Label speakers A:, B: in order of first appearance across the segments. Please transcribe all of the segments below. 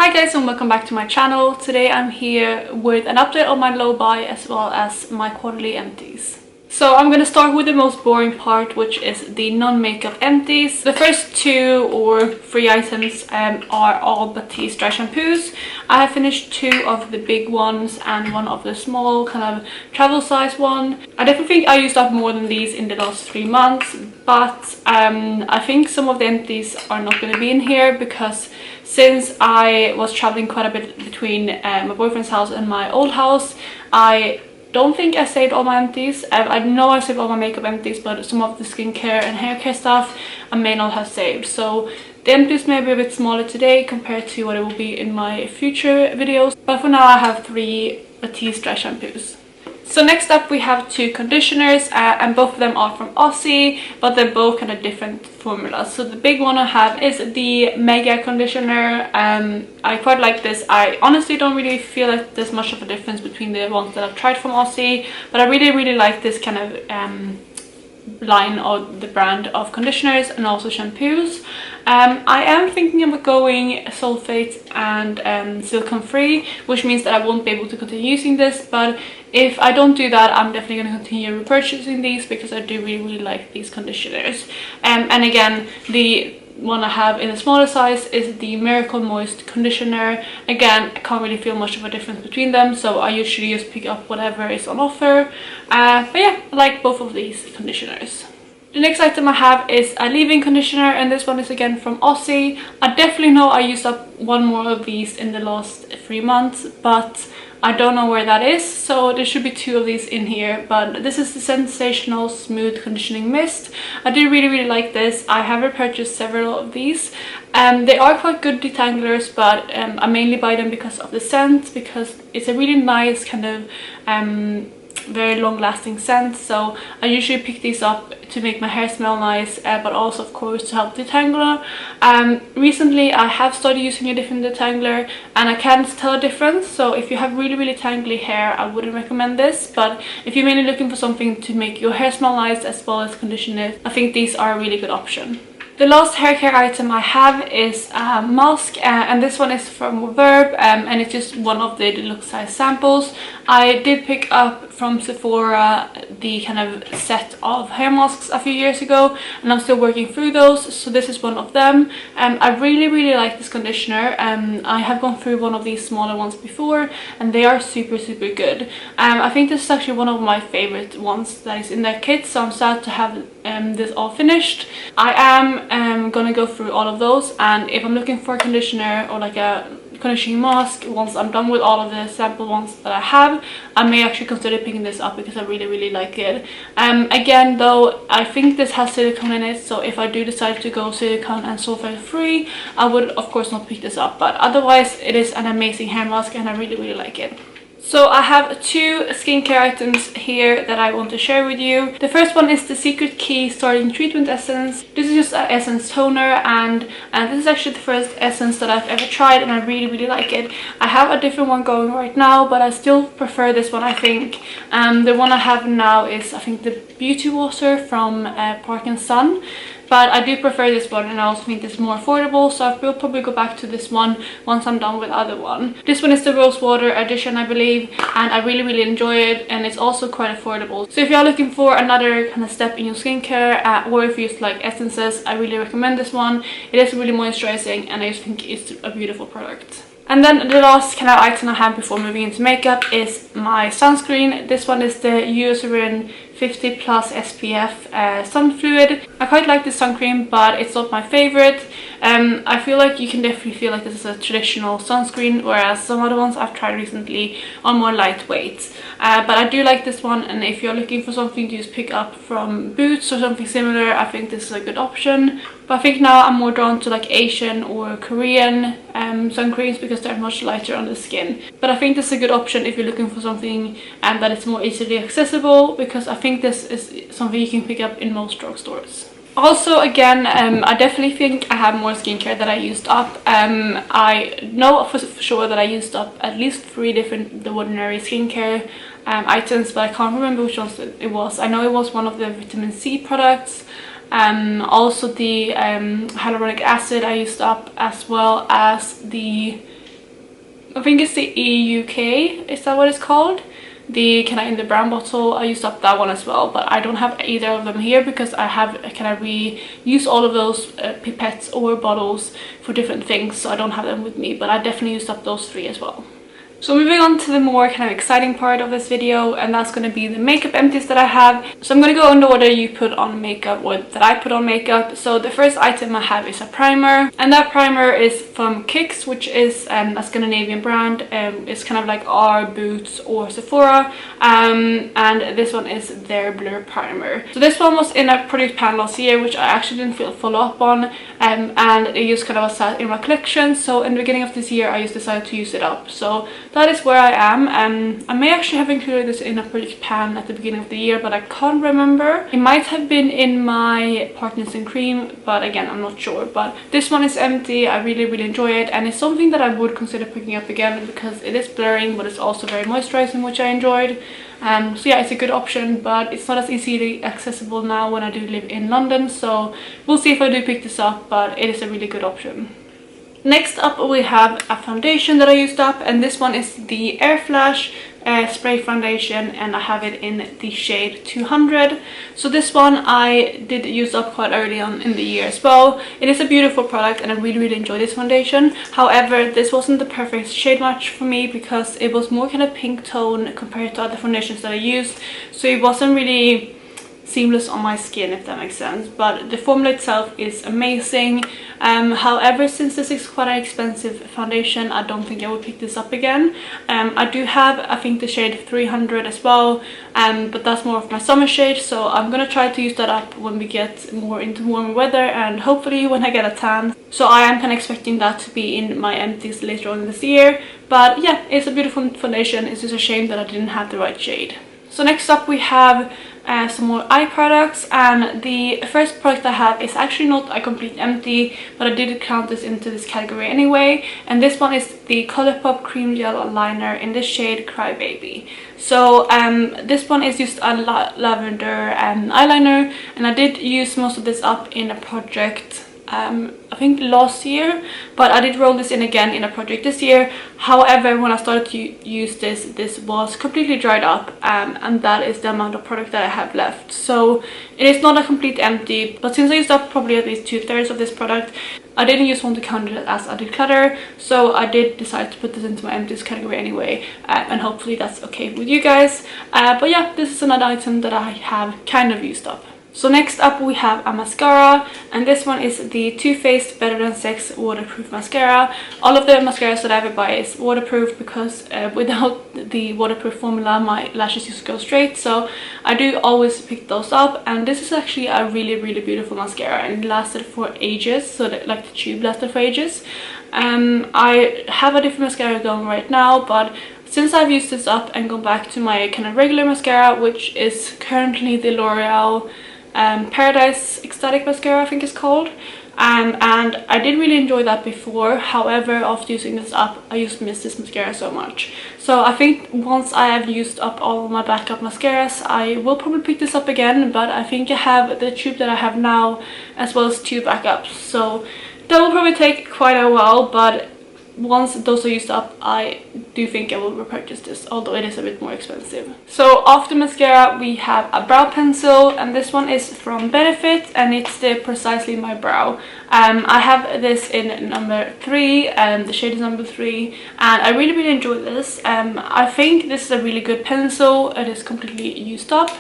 A: Hi guys, and welcome back to my channel. Today I'm here with an update on my low buy as well as my quarterly empties. So I'm going to start with the most boring part, which is the non-makeup empties. The first 2 or 3 items are all Batiste dry shampoos. I have finished 2 of the big ones and 1 of the small kind of travel size one. I definitely think I used up more than these in the last 3 months, but I think some of the empties are not going to be in here because since I was traveling quite a bit between my boyfriend's house and my old house, I don't think I saved all my empties. I know I saved all my makeup empties, but some of the skincare and hair care stuff I may not have saved. So the empties may be a bit smaller today compared to what it will be in my future videos. But for now I have 3 Batiste dry shampoos. So next up we have 2 conditioners and both of them are from Aussie, but they're both kind of different formulas. So the big one I have is the Mega conditioner. I quite like this. I honestly don't really feel like there's much of a difference between the ones that I've tried from Aussie, but I really like this kind of line of the brand of conditioners and also shampoos. I am thinking of going sulfate and silicone free, which means that I won't be able to continue using this, but if I don't do that, I'm definitely going to continue repurchasing these because I do really like these conditioners. And again, the one I have in a smaller size is the Miracle Moist conditioner. Again, I can't really feel much of a difference between them, so I usually just pick up whatever is on offer. But yeah, I like both of these conditioners. The next item I have is a leave-in conditioner, and this one is again from Aussie. I definitely know I used up 1 more of these in the last 3 months, but I don't know where that is, so there should be 2 of these in here. But this is the Sensational Smooth Conditioning Mist. I do really like this. I have repurchased several of these. They are quite good detanglers, but I mainly buy them because of the scent, because it's a really nice kind of very long-lasting scent. So I usually pick these up to make my hair smell nice, but also of course to help detangler. Recently I have started using a different detangler and I can't tell a difference, so if you have really tangly hair I wouldn't recommend this, but if you're mainly looking for something to make your hair smell nice as well as condition it, I think these are a really good option. The last hair care item I have is a mask, and this one is from Verb, and it's just one of the deluxe size samples. I did pick up from Sephora the kind of set of hair masks a few years ago, and I'm still working through those, so this is one of them. I really like this conditioner. I have gone through one of these smaller ones before and they are super good. I think this is actually one of my favorite ones that is in their kit, so I'm sad to have this all finished. I am gonna go through all of those, and if I'm looking for a conditioner or like a conditioning mask once I'm done with all of the sample ones that I have, I may actually consider picking this up because I really like it. Again though, I think this has silicone in it, so if I do decide to go silicone and sulfate free, I would of course not pick this up, but otherwise it is an amazing hair mask and I really like it. So I have 2 skincare items here that I want to share with you. The first one is the Secret Key Starting Treatment Essence. This is just an essence toner, and this is actually the first essence that I've ever tried and I really like it. I have a different one going right now, but I still prefer this one, I think. The one I have now is, I think, the Beauty Water from Park & Sun. But I do prefer this one, and I also think this is more affordable, so I will probably go back to this one once I'm done with the other one. This one is the Rose Water edition, I believe, and I really enjoy it, and it's also quite affordable. So if you're looking for another kind of step in your skincare, or if you just like essences, I really recommend this one. It is really moisturizing and I just think it's a beautiful product. And then the last kind of item I have before moving into makeup is my sunscreen. This one is the Eucerin 50+ SPF sun fluid. I quite like this sun cream, but it's not my favorite. I feel like you can definitely feel like this is a traditional sunscreen, whereas some other ones I've tried recently are more lightweight. But I do like this one, and if you're looking for something to just pick up from Boots or something similar, I think this is a good option. But I think now I'm more drawn to like Asian or Korean sun creams because they're much lighter on the skin. But I think this is a good option if you're looking for something that is more easily accessible, because I think this is something you can pick up in most drugstores. Also, again, I definitely think I have more skincare that I used up. I know for sure that I used up at least 3 different The Ordinary skincare items, but I can't remember which ones it was. I know it was one of the vitamin C products. Also the hyaluronic acid I used up, as well as the I think it's the EUK, is that what it's called? The kind of in the brown bottle. I used up that one as well, but I don't have either of them here because I have kind of reused all of those pipettes or bottles for different things, so I don't have them with me, but I definitely used up those 3 as well. So moving on to the more kind of exciting part of this video, and that's going to be the makeup empties that I have. So I'm going to go in the order you put on makeup or that I put on makeup. So the first item I have is a primer, and that primer is from Kix, which is a Scandinavian brand. It's kind of like our Boots or Sephora, and this one is their Blur primer. So this one was in a product pan last year, which I actually didn't follow up on, and it just kind of was sat in my collection. So in the beginning of this year I just decided to use it up. So that is where I am. I may actually have included this in a project pan at the beginning of the year, but I can't remember. It might have been in my Partners in Cream, but again, I'm not sure. But this one is empty. I really enjoy it, and it's something that I would consider picking up again because it is blurring, but it's also very moisturizing, which I enjoyed. So yeah, it's a good option, but it's not as easily accessible now when I do live in London. So we'll see if I do pick this up, but it is a really good option. Next up we have a foundation that I used up, and this one is the Air Flash spray foundation, and I have it in the shade 200. So this one I did use up quite early on in the year as well. It is a beautiful product and I really enjoy this foundation. However, this wasn't the perfect shade match for me because it was more kind of pink tone compared to other foundations that I used, so it wasn't really seamless on my skin, if that makes sense. But the formula itself is amazing. However, since this is quite an expensive foundation, I don't think I would pick this up again. I do have, I think, the shade 300 as well, but that's more of my summer shade, so I'm gonna try to use that up when we get more into warmer weather and hopefully when I get a tan. So I am kind of expecting that to be in my empties later on this year. But yeah, it's a beautiful foundation. It's just a shame that I didn't have the right shade. So next up we have some more eye products, and the first product I have is actually not a complete empty, but I did count this into this category anyway, and this one is the Colourpop Cream Gel Liner in the shade Crybaby. So this one is just a lavender eyeliner, and I did use most of this up in a project I think last year, but I did roll this in again in a project this year. However, when I started to use this was completely dried up, and that is the amount of product that I have left. So it is not a complete empty, but since I used up probably at least 2/3 of this product, I didn't just want to count it as a declutter, so I did decide to put this into my empties category anyway, and hopefully that's okay with you guys. But yeah, this is another item that I have kind of used up. So next up we have a mascara, and this one is the Too Faced Better Than Sex waterproof mascara. All of the mascaras that I ever buy is waterproof because without the waterproof formula my lashes just go straight, so I do always pick those up. And this is actually a really beautiful mascara, and it lasted for ages, so that, like the tube lasted for ages. I have a different mascara going right now, but since I've used this up and gone back to my kind of regular mascara, which is currently the L'Oreal Paradise Ecstatic Mascara, I think it's called, and I did really enjoy that before. However, after using this up, I just miss this mascara so much. So I think once I have used up all of my backup mascaras, I will probably pick this up again, but I think I have the tube that I have now as well as 2 backups, so that will probably take quite a while, but once those are used up, I do think I will repurchase this, although it is a bit more expensive. So after mascara we have a brow pencil, and this one is from Benefit, and it's the Precisely My Brow. I have this in number 3, and the shade is number 3, and I really enjoy this. I think this is a really good pencil. It is completely used up,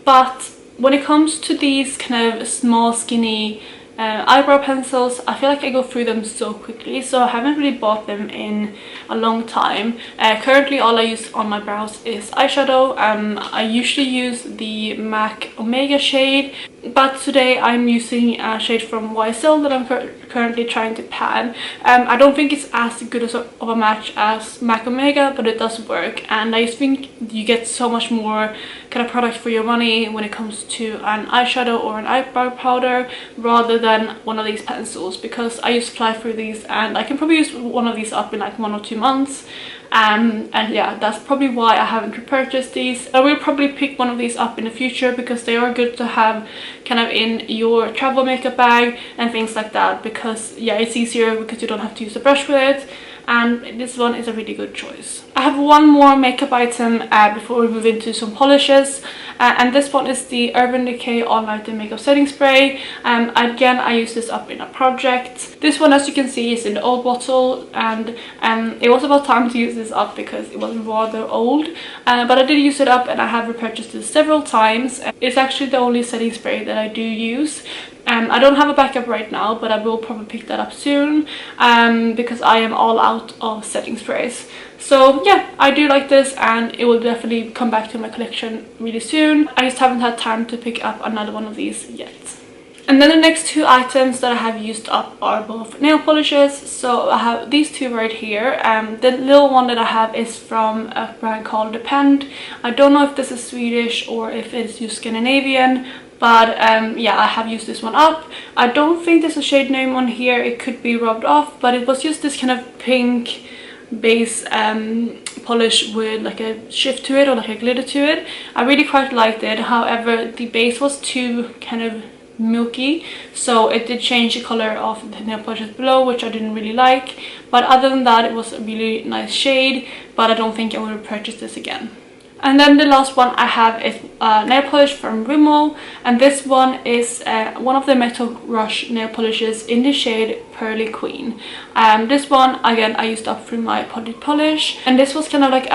A: but when it comes to these kind of small skinny eyebrow pencils, I feel like I go through them so quickly, so I haven't really bought them in a long time. Currently all I use on my brows is eyeshadow. I usually use the MAC Omega shade, but today I'm using a shade from YSL that I'm currently trying to pan. I don't think it's as good of a match as MAC Omega, but it does work, and I just think you get so much more kind of product for your money when it comes to an eyeshadow or an eyebrow powder rather than one of these pencils, because I used to fly through these and I can probably use one of these up in like 1 or 2 months. And yeah, that's probably why I haven't repurchased these. I will probably pick one of these up in the future because they are good to have kind of in your travel makeup bag and things like that, because yeah, it's easier because you don't have to use a brush with it. and this one is a really good choice. I have one more makeup item before we move into some polishes, and this one is the Urban Decay All Nighter Makeup Setting Spray. Again, I used this up in a project. This one, as you can see, is in the old bottle, and it was about time to use this up because it was rather old, but I did use it up and I have repurchased it several times. It's actually the only setting spray that I do use. I don't have a backup right now, but I will probably pick that up soon because I am all out of setting sprays. So yeah, I do like this and it will definitely come back to my collection really soon. I just haven't had time to pick up another one of these yet. And then the next two items that I have used up are both nail polishes. So I have these two right here. The little one that I have is from a brand called Depend. I don't know if this is Swedish or if it's just Scandinavian, but yeah, I have used this one up. I don't think there's a shade name on here, it could be rubbed off, but it was just this kind of pink base polish with like a shift to it, or like a glitter to it. I really quite liked it. However, the base was too kind of milky, so it did change the color of the nail polishes below, which I didn't really like. But other than that, it was a really nice shade, but I don't think I would purchase this again. And then the last one I have is nail polish from Rimmel, and this one is one of the Metal Rush nail polishes in the shade Pearly Queen. This one, again, I used up through my potted polish, and this was kind of like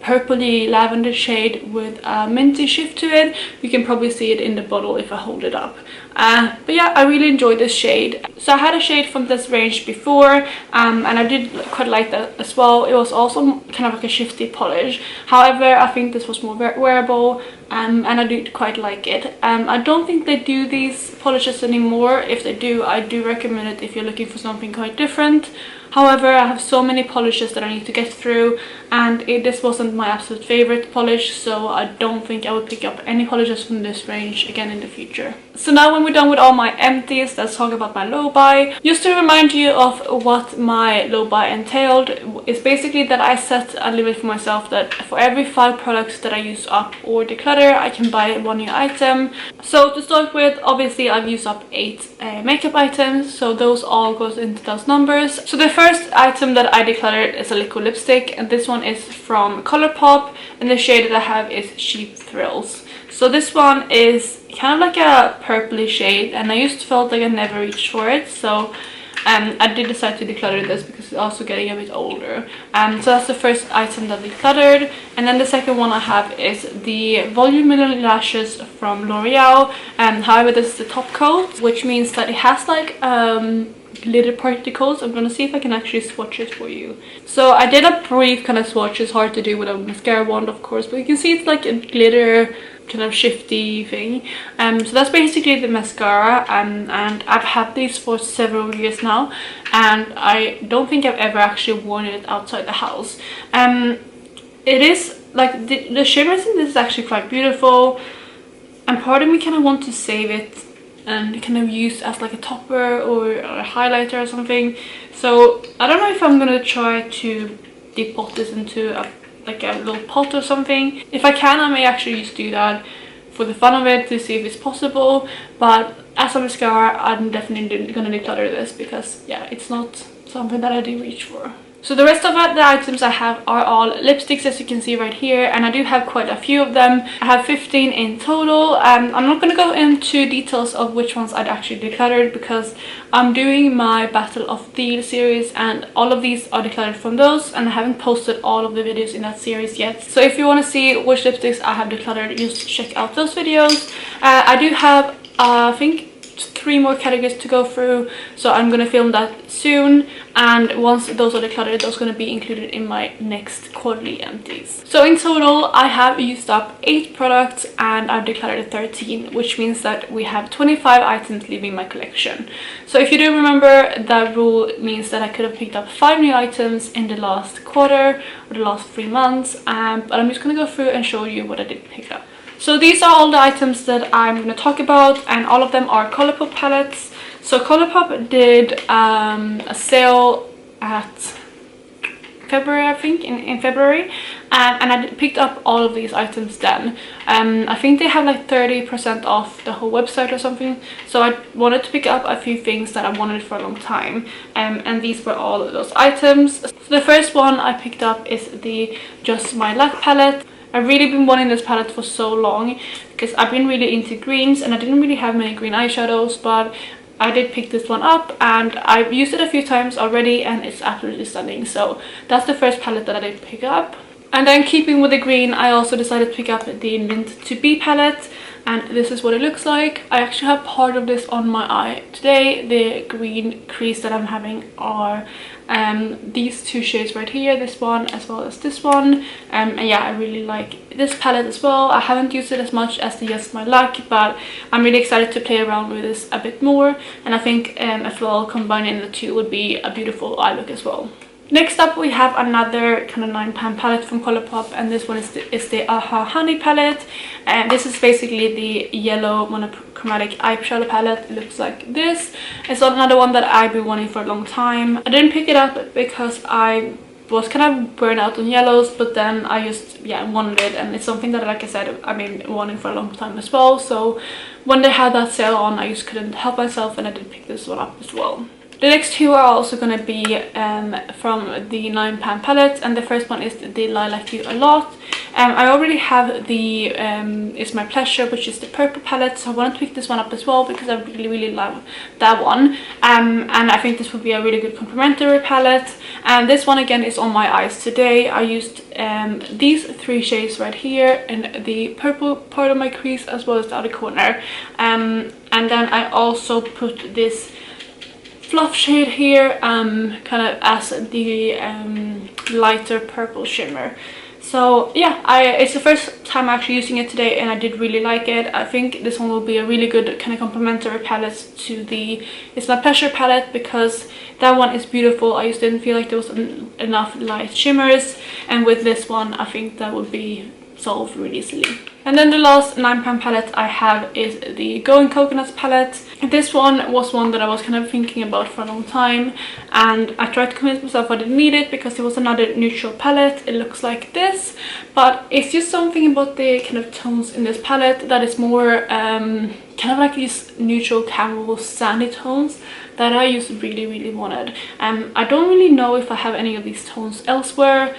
A: purpley lavender shade with a minty shift to it. You can probably see it in the bottle if I hold it up. But yeah, I really enjoyed this shade. So I had a shade from this range before, and I did quite like that as well. It was also kind of like a shifty polish. However, I think this was more wearable, and I did quite like it. I don't think they do these polishes anymore. If they do, I do recommend it if you're looking for something quite different. However, I have so many polishes that I need to get through, and this wasn't my absolute favorite polish, so I don't think I would pick up any polishes from this range again in the future. So now when we're done with all my empties, let's talk about my low buy. Just to remind you of what my low buy entailed, is basically that I set a limit for myself that for every 5 products that I use up or declutter, I can buy one new item. So to start with, obviously I've used up 8 makeup items, so those all goes into those numbers. So the first item that I decluttered is a liquid lipstick, and this one is from Colourpop, and the shade that I have is Cheap Thrills. So this one is kind of like a purpley shade, and I used to felt like I never reached for it, so I did decide to declutter this because it's also getting a bit older. So that's the first item that I decluttered. And then the second one I have is the Voluminous Lashes from L'Oreal. However, this is the top coat, which means that it has like glitter particles. I'm gonna see if I can actually swatch it for you. So I did a brief kind of swatch. It's hard to do with a mascara wand, of course, but you can see it's like a glitter kind of shifty thing. So that's basically the mascara, and I've had these for several years now, and I don't think I've ever actually worn it outside the house. It is like the shimmers in this is actually quite beautiful, and part of me kind of want to save it and kind of use as like a topper or a highlighter or something. So I don't know if I'm gonna try to depot this into a little pot or something. If I can, I may actually just do that for the fun of it to see if it's possible, but as a mascara, I'm definitely gonna declutter this because yeah, it's not something that I do reach for. So the rest of the items I have are all lipsticks, as you can see right here, and I do have quite a few of them. I have 15 in total. I'm not going to go into details of which ones I'd actually decluttered because I'm doing my Battle of the series, and all of these are decluttered from those, and I haven't posted all of the videos in that series yet. So if you want to see which lipsticks I have decluttered, just check out those videos. I do have, I think, 3 more categories to go through, so I'm gonna film that soon, and once those are decluttered, those are going to be included in my next quarterly empties. So in total, I have used up 8 products and I've decluttered 13, which means that we have 25 items leaving my collection. So if you do remember, that rule means that I could have picked up 5 new items in the last quarter or the last 3 months, but I'm just going to go through and show you what I did pick up. So these are all the items that I'm going to talk about, and all of them are Colourpop palettes. So Colourpop did a sale at February, I think, in February, and I picked up all of these items then. I think they have like 30% off the whole website or something, so I wanted to pick up a few things that I wanted for a long time, and these were all of those items. So the first one I picked up is the Just My Luck palette. I've really been wanting this palette for so long because I've been really into greens, and I didn't really have many green eyeshadows, but I did pick this one up and I've used it a few times already and it's absolutely stunning. So that's the first palette that I did pick up. And then keeping with the green, I also decided to pick up the Mint to Be palette, and this is what it looks like. I actually have part of this on my eye today. The green crease that I'm having are these two shades right here, this one as well as this one, and yeah, I really like this palette as well. I haven't used it as much as the Just My Luck, but I'm really excited to play around with this a bit more, and I think as well combining the two would be a beautiful eye look as well. Next up we have another kind of 9-pan palette from Colourpop, and this one is the Aha Honey palette, and this is basically the yellow monochromatic eyeshadow palette. It looks like this. It's another one that I've been wanting for a long time. I didn't pick it up because I was kind of burned out on yellows, but then I just wanted it, and it's something that, like I said, I've been wanting for a long time as well. So when they had that sale on, I just couldn't help myself and I did pick this one up as well. The next two are also going to be from the 9-pan palette, and the first one is the Lilac You A Lot. I already have the It's My Pleasure, which is the purple palette, so I wanted to pick this one up as well because I really love that one, and I think this would be a really good complementary palette. And this one again is on my eyes today. I used these three shades right here in the purple part of my crease as well as the other corner, and then I also put this fluff shade here kind of as the lighter purple shimmer. So yeah, it's the first time actually using it today, and I did really like it. I think this one will be a really good kind of complementary palette to the It's My Pleasure palette, because that one is beautiful. I just didn't feel like there was enough light shimmers, and with this one I think that would be solved really easily. And then the last 9-pan palette I have is the Going Coconuts palette. This one was one that I was kind of thinking about for a long time, and I tried to convince myself I didn't need it because it was another neutral palette. It looks like this, but it's just something about the kind of tones in this palette that is more kind of like these neutral caramel sandy tones that I just really wanted. I don't really know if I have any of these tones elsewhere.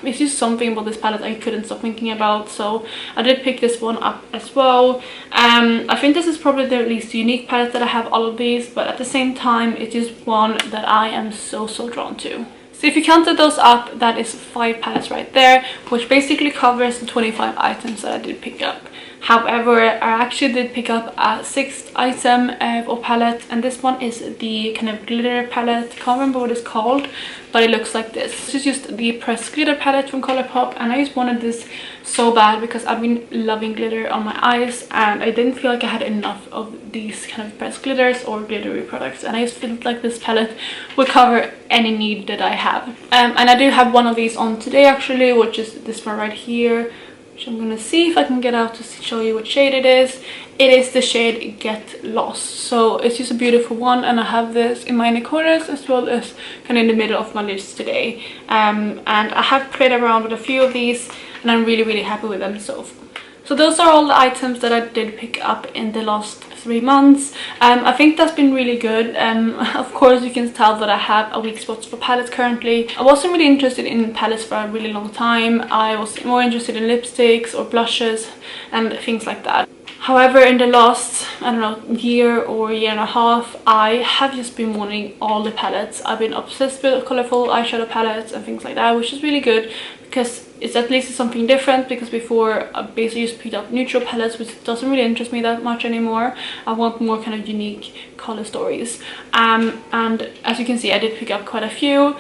A: It's just something about this palette I couldn't stop thinking about, so I did pick this one up as well. I think this is probably the least unique palette that I have all of these, but at the same time it is one that I am so drawn to. So if you counted those up, that is 5 palettes right there, which basically covers the 25 items that I did pick up. However, I actually did pick up a 6th item or palette, and this one is the kind of glitter palette. Can't remember what it's called, but it looks like this. This is just the pressed glitter palette from Colourpop, and I just wanted this so bad because I've been loving glitter on my eyes, and I didn't feel like I had enough of these kind of pressed glitters or glittery products, and I just felt like this palette would cover any need that I have. And I do have one of these on today actually, which is this one right here, which I'm gonna see if I can get out to show you what shade it is. It is the shade Get Lost. So it's just a beautiful one, and I have this in my inner corners as well as kind of in the middle of my lids today. And I have played around with a few of these, and I'm really happy with them so far. So those are all the items that I did pick up in the last 3 months. I think that's been really good. Of course you can tell that I have a weak spot for palettes currently. I wasn't really interested in palettes for a really long time. I was more interested in lipsticks or blushes and things like that. However, in the last, I don't know, year or year and a half, I have just been wanting all the palettes. I've been obsessed with colorful eyeshadow palettes and things like that, which is really good because it's at least something different, because before I basically just picked up neutral palettes, which doesn't really interest me that much anymore. I want more kind of unique color stories, and as you can see I did pick up quite a few.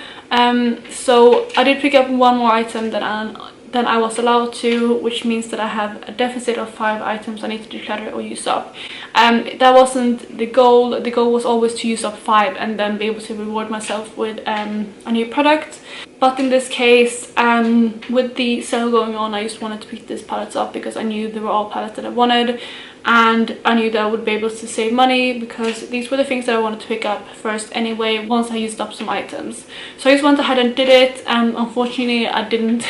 A: So I did pick up one more item than I was allowed to, which means that I have a deficit of 5 items I need to declutter or use up. That wasn't the goal. The goal was always to use up 5 and then be able to reward myself with a new product. But in this case, with the sale going on, I just wanted to pick these palettes up because I knew they were all palettes that I wanted. and I knew that I would be able to save money because these were the things that I wanted to pick up first anyway once I used up some items. So I just went ahead and did it, and unfortunately I didn't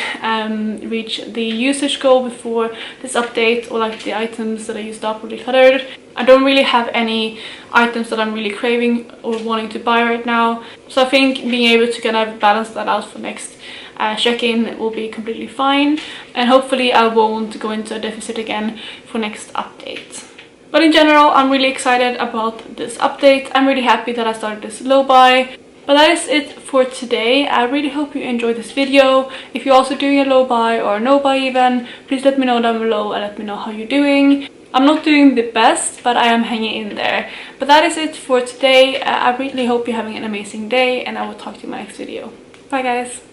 A: reach the usage goal before this update, or like the items that I used up were decluttered. I don't really have any items that I'm really craving or wanting to buy right now, so I think being able to kind of balance that out for next check-in will be completely fine, and hopefully I won't go into a deficit again for next update. But in general, I'm really excited about this update. I'm really happy that I started this low buy. But that is it for today. I really hope you enjoyed this video. If you're also doing a low buy or a no buy even, please let me know down below and let me know how you're doing. I'm not doing the best, but I am hanging in there. But that is it for today. I really hope you're having an amazing day, and I will talk to you in my next video. Bye guys!